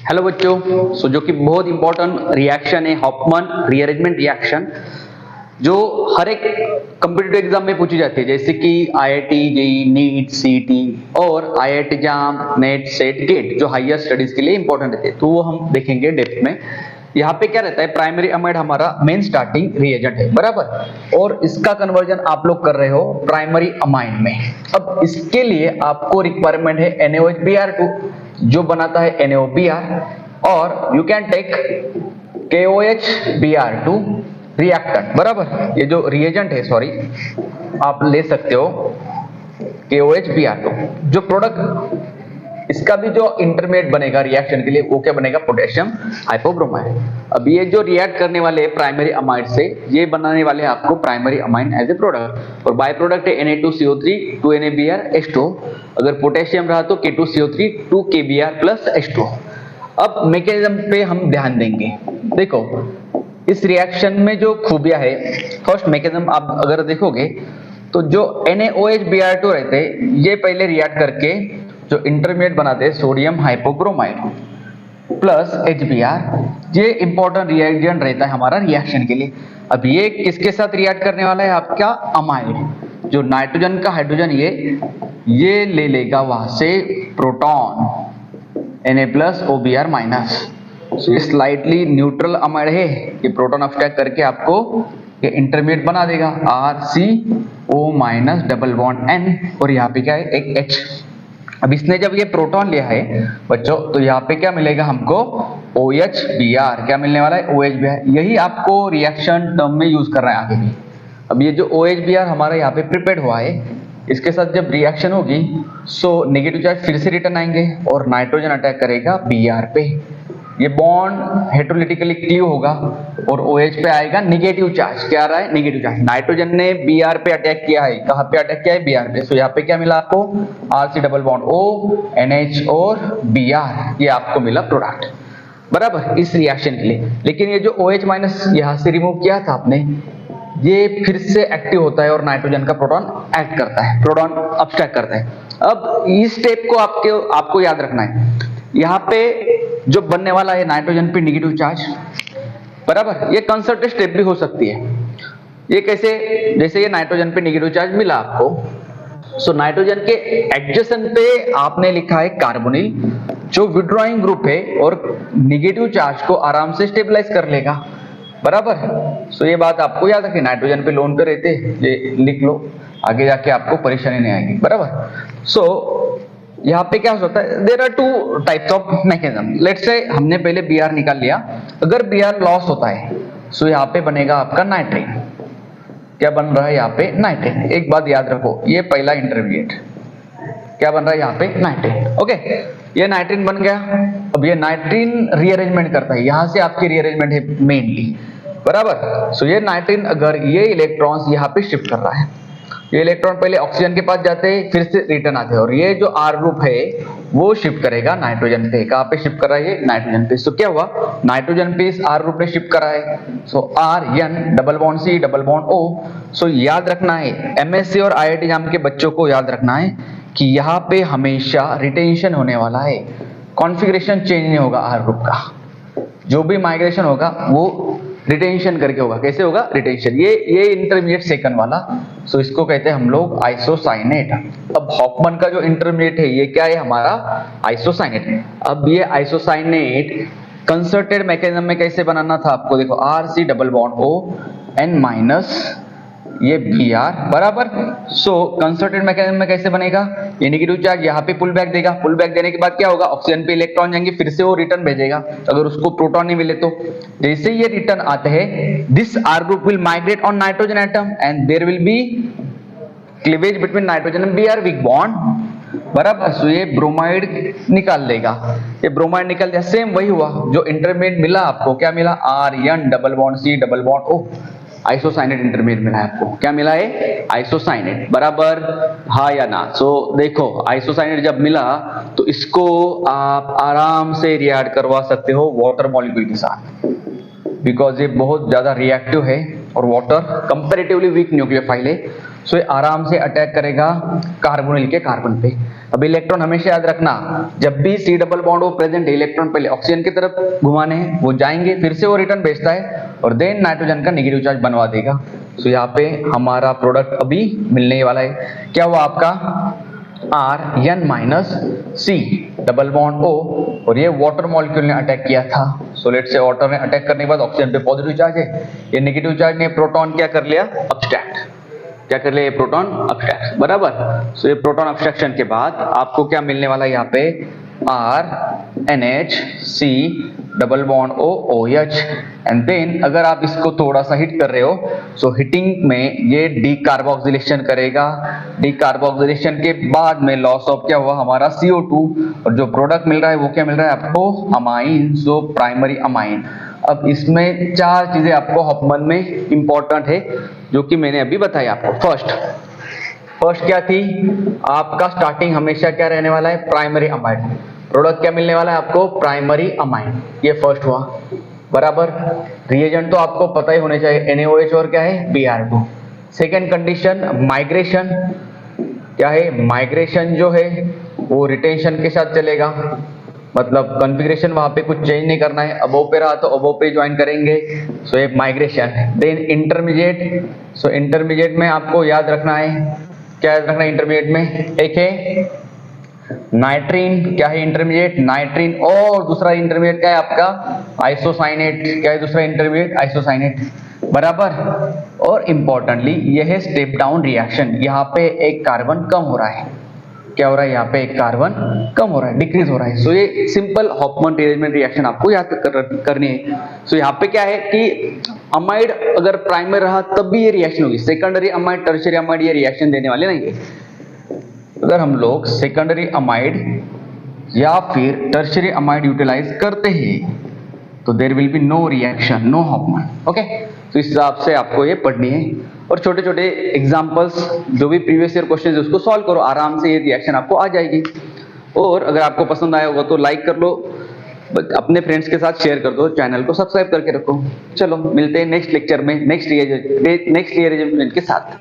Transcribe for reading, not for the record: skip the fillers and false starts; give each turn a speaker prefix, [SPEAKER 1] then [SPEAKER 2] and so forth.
[SPEAKER 1] Hello बच्चों, जो कि बहुत इंपॉर्टेंट रिएक्शन है हॉफमैन रीअरेंजमेंट रिएक्शन, जो हर एक कॉम्पिटिटिव एग्जाम में पूछी जाती है, जैसे कि आईआईटी, जेईई, नीट, सीईटी और IIT JAM, NET, SET, GATE, जो हायर स्टडीज के लिए इंपॉर्टेंट रहते हैं, तो वो हम देखेंगे डेप्थ में। यहाँ पे क्या रहता है, प्राइमरी अमाइड हमारा मेन स्टार्टिंग रिएजेंट है, बराबर, और इसका कन्वर्जन आप लोग कर रहे हो प्राइमरी अमाइड में। अब इसके लिए आपको रिक्वायरमेंट है NaOH जो बनाता है NaOBr, और you can take KOH reactant, बराबर। ये जो रिएजेंट है, सॉरी, आप ले सकते हो KOH जो प्रोडक्ट इसका भी जो इंटरमीडिएट बनेगा रिएक्शन के लिए, वो क्या बनेगा, पोटेशियम हाइपोब्रोमाइड। अब ये जो रिएक्ट करने वाले हैं प्राइमरी अमाइड से, ये बनाने वाले हैं आपको primary amine as a product, और बाय प्रोडक्ट है Na2CO3 2NaBr H2। अगर पोटेशियम रहा तो K2CO3 2KBr प्लस H2। अब मैकेनिज्म पे हम ध्यान देंगे। देखो, इस रिएक्शन में जो खूबियां है, फर्स्ट मैकेनिज्म आप अगर देखोगे तो जो NaOH रहते हैं, ये पहले रिएक्ट करके जो इंटरमीडिएट बनाते हैं सोडियम हाइपोक्रोमाइड प्लस HBr, ये इंपॉर्टेंट रिएजेंट रहता है हमारा रिएक्शन के लिए। अब ये किसके साथ रिएक्ट करने वाला है, आपका अमाइड। जो नाइट्रोजन का हाइड्रोजन ये ले लेगा वहां से प्रोटॉन Na+OBr-। ये स्लाइटली न्यूट्रल अमाइड है, ये प्रोटॉन अब्स्ट्रैक्ट करके आपको ये इंटरमीडिएट बना देगा RCO- डबल बॉन्ड N, और यहाँ पे क्या है, एक H। अब इसने जब ये प्रोटॉन लिया है बच्चों, तो यहाँ पे क्या मिलेगा हमको, OHBr। क्या मिलने वाला है, OHBr। यही आपको रिएक्शन टर्म में यूज कर रहे हैं आगे भी। अब ये जो OHBr हमारा यहाँ पे प्रिपेयर्ड हुआ है, इसके साथ जब रिएक्शन होगी सो नेगेटिव चार्ज फिर से रिटर्न आएंगे और नाइट्रोजन अटैक करेगा Br पे। ये बॉन्ड हेटेरोलिटिकली क्लीव होगा और OH पे आएगा नेगेटिव चार्ज। क्या आ रहा है, नेगेटिव चार्ज। नाइट्रोजन ने Br पे अटैक किया है, कहां पे अटैक किया है, Br पे। सो यहाँ पे क्या मिला आपको, RC double bond O NH और Br, ये आपको मिला प्रोडक्ट, बराबर, इस रिएक्शन के लिए। लेकिन ये जो OH- यहां से रिमूव किया था आपने, ये फिर से एक्टिव होता है और नाइट्रोजन का प्रोटॉन एक्ट करता है, प्रोटॉन अब्स्ट्रैक्ट करता है। अब इस स्टेप को आपको याद रखना है। यहाँ पे जो बनने वाला है नाइट्रोजन पे नेगेटिव चार्ज, बराबर, ये कंसर्टेड स्टेप भी हो सकती है। ये कैसे, जैसे ये नाइट्रोजन पे नेगेटिव चार्ज मिला आपको, सो नाइट्रोजन के एडजेसेंट पे आपने लिखा है कार्बोनिल, जो विड्रॉइंग ग्रुप है और नेगेटिव चार्ज को आराम से स्टेबलाइज कर लेगा, बराबर। सो ये बात आपको याद रखनी, नाइट्रोजन पे लोन पे रहते, ये लिख लो, आगे जाके आपको परेशानी नहीं आएगी, बराबर। सो यहाँ पे क्या हो सकता है, there are two types of mechanism. Let's say हमने पहले Br निकाल लिया, अगर Br लॉस होता है सो यहाँ पे बनेगा आपका नाइट्रिन। क्या बन रहा है यहाँ पे, नाइट्रिन। एक बात याद रखो, ये पहला इंटरमीडिएट क्या बन रहा है यहाँ पे, नाइट्रिन। ओके, ये नाइट्रिन बन गया। अब ये नाइट्रिन रीअरेंजमेंट करता है, यहाँ से आपकी रीअरेंजमेंट है मेनली, बराबर। सो ये नाइट्रिन अगर ये इलेक्ट्रॉन्स यहाँ पे शिफ्ट कर रहा है, ये इलेक्ट्रॉन पहले ऑक्सीजन के पास जाते हैं फिर से रिटर्न आते हैं, और ये जो R ग्रुप है वो शिफ्ट करेगा नाइट्रोजन पे। कहाँ पे शिफ्ट कर रहा है, नाइट्रोजन पे। सो क्या हुआ, नाइट्रोजन पे इस R ग्रुप ने शिफ्ट करा है, सो RN double bond C double bond O। सो याद रखना है, MSc और IIT जाम के बच्चों को याद रखना है कि यहाँ पे हमेशा रिटेंशन होने वाला है, कॉन्फ़िगरेशन चेंज नहीं होगा R ग्रुप का। जो भी माइग्रेशन होगा वो रिटेंशन करके होगा। कैसे होगा, रिटेंशन। ये इंटरमीडिएट सेकंड वाला, सो इसको कहते हैं हम लोग आइसोसाइनेट। अब हॉफमैन का जो इंटरमीडिएट है ये क्या है, हमारा आइसोसाइनेट। अब ये आइसोसाइनेट कंसर्टेड मैकेनिज्म में कैसे बनाना था आपको, देखो, RC double bond O N- ये Br, बराबर। सो कंसर्टेड मैकेनिज्म में कैसे बनेगा, ये नेगेटिव चार्ज यहाँ पे पुल बैक देगा, पुल बैक देने के बाद क्या होगा, ऑक्सीजन पे इलेक्ट्रॉन जाएंगे, फिर से वो रिटर्न भेजेगा अगर उसको प्रोटॉन नहीं मिले तो। जैसे ये रिटर्न आते हैं, this R group will migrate on nitrogen atom and there will be cleavage between nitrogen and Br weak bond, बराबर। सो ये ब्रोमाइड निकाल देगा, ये ब्रोमाइड निकाल दिया। सेम वही हुआ जो इंटरमीडिएट मिला आपको, क्या मिला, RN double bond C double bond O, isocyanate intermediate मिला है आपको। क्या मिला है, आइसोसाइनेट, बराबर, हाँ या ना। सो देखो, आइसोसाइनेट जब मिला तो इसको आप आराम से रिएक्ट करवा सकते हो वाटर मॉलिक्यूल के साथ, बिकॉज ये बहुत ज्यादा रिएक्टिव है और वाटर कंपैरेटिवली वीक न्यूक्लियोफाइल है। सो ये आराम से अटैक करेगा कार्बोनिल के कार्बन पे। अब इलेक्ट्रॉन हमेशा याद रखना, जब भी C डबल बॉन्ड वो प्रेजेंट है, इलेक्ट्रॉन पहले ऑक्सीजन की तरफ घुमाने हैं, वो जाएंगे, फिर से वो रिटर्न भेजता है और देन नाइट्रोजन का नेगेटिव चार्ज बनवा देगा। सो यहाँ पे हमारा प्रोडक्ट अभी मिलने वाला है, क्या हुआ आपका Rn minus C double bond O, और ये वाटर मॉलिक्यूल ने अटैक किया था। सो लेट से वाटर ने अटैक करने के बाद ऑक्सीजन पे पॉजिटिव चार्ज है, ये नेगेटिव चार्ज ने प्रोटॉन क्या कर लिया, अब्स्ट्रैक्ट, क्या कर लिया, ये प्रोटॉन अब्स्ट्रैक्ट, बराबर। सो ये प्रोटॉन अब्स्ट्रैक्शन के बाद आपको क्या मिलने वाला है यहाँ पे, RNHC double bond O OH, and then अगर आप इसको थोड़ा सा हिट कर रहे हो, सो हिटिंग में ये डीकार्बोक्सिलेशन करेगा, डीकार्बोक्सिलेशन के बाद में लॉस ऑफ क्या हुआ हमारा CO2, और जो प्रोडक्ट मिल रहा है वो क्या मिल रहा है आपको, अमाइन, सो प्राइमरी अमाइन। अब इसमें चार चीजें आपको हॉफमैन में इंपॉर्टेंट है जो कि मैंने अभी बताया आपको। फर्स्ट क्या थी आपका, स्टार्टिंग हमेशा क्या रहने वाला है, प्राइमरी अमाइन, प्रोडक्ट क्या मिलने वाला है आपको, प्राइमरी अमाइन, ये फर्स्ट हुआ, बराबर। रिएजेंट तो आपको पता ही होने चाहिए, NaOH और क्या है, Br2। सेकेंड कंडीशन माइग्रेशन, क्या है, माइग्रेशन जो है वो रिटेंशन के साथ चलेगा, मतलब कॉन्फ़िगरेशन वहां पे कुछ चेंज नहीं करना है, अबोव पे रहा तो अबोव पे ज्वाइन करेंगे, सो ये माइग्रेशन। देन इंटरमीडिएट, सो इंटरमीडिएट में आपको याद रखना है, क्या याद रखना है इंटरमीडिएट में, एक है नाइट्रीन, क्या है इंटरमीडिएट, नाइट्रीन, और दूसरा इंटरमीडिएट क्या है आपका, आइसोसाइनेट, क्या है दूसरा इंटरमीडिएट, आइसोसाइनेट, बराबर। और इंपॉर्टेंटली यह है स्टेप डाउन रिएक्शन, यहाँ पे एक कार्बन कम हो रहा है, क्या हो रहा है, यहाँ पे एक कार्बन कम हो रहा है, डिक्रीज हो रहा है। सो ये सिंपल हॉफमैन रिअरेंजमेंट रिएक्शन आपको याद करनी है। सो यहाँ पे क्या है कि अमाइड अगर प्राइमरी रहा तब भी ये रिएक्शन होगी, सेकेंडरी अमाइड, टर्शियरी अमाइड ये रिएक्शन देने वाले नहीं है। अगर हम लोग सेकेंडरी अमाइड या फिर टर्शियरी अमाइड यूटिलाइज करते हैं तो there will be no reaction, no Hofmann, okay. तो इस हिसाब से आपको ये पढ़नी है, और छोटे छोटे एग्जांपल्स जो भी प्रीवियस ईयर क्वेश्चन है उसको सॉल्व करो, आराम से ये रिएक्शन आपको आ जाएगी। और अगर आपको पसंद आया होगा तो लाइक कर लो, अपने फ्रेंड्स के साथ शेयर कर दो, चैनल को सब्सक्राइब करके रखो। चलो मिलते हैं नेक्स्ट लेक्चर में नेक्स्ट ईयर के साथ।